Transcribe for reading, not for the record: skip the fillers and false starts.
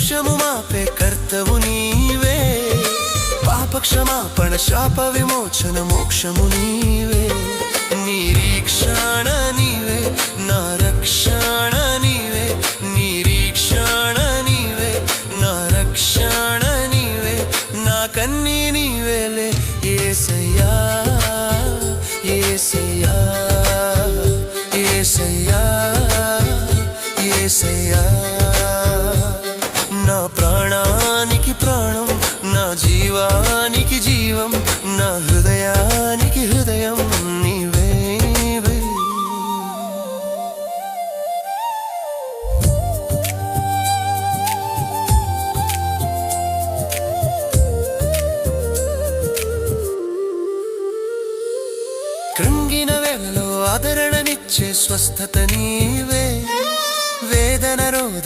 కల్మషము మాపే కర్తవు నీవే, పాప క్షమాపణ శాప విమోచన మోక్షము నీవే. నిరీక్షణ నీవే నా రక్షణ నీవే, నిరీక్షణ నీవే నా రక్షణ నీవే, నా కన్నీ నీవేలే యేసయ్యా యేసయ్యా యేసయ్యా యేసయ్యా. నా ప్రాణానికి ప్రాణం, నా జీవానికి జీవం, నా హృదయానికి హృదయం నీవే. కృంగిన వేళలో ఆదరణనిచ్చే స్వస్థత నీవే, వేదన రోధ